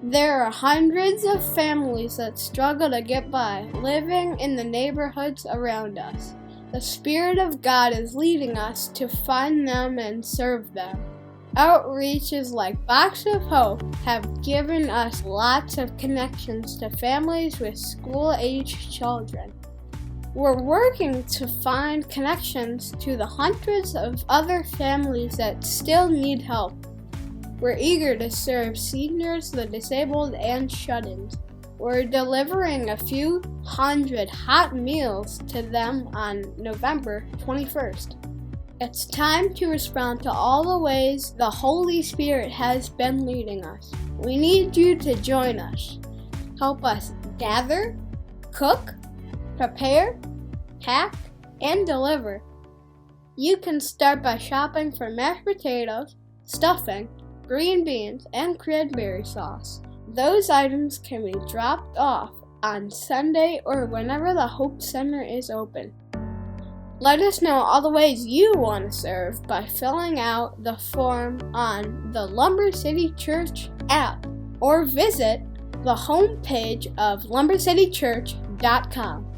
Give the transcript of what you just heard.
There are hundreds of families that struggle to get by, living in the neighborhoods around us. The Spirit of God is leading us to find them and serve them. Outreaches like Box of Hope have given us lots of connections to families with school-aged children. We're working to find connections to the hundreds of other families that still need help. We're eager to serve seniors, the disabled, and shut-ins. We're delivering a few hundred hot meals to them on November 21st. It's time to respond to all the ways the Holy Spirit has been leading us. We need you to join us. Help us gather, cook, prepare, pack, and deliver. You can start by shopping for mashed potatoes, stuffing, green beans, and cranberry sauce. Those items can be dropped off on Sunday or whenever the Hope Center is open. Let us know all the ways you want to serve by filling out the form on the Lumber City Church app or visit the homepage of lumbercitychurch.com.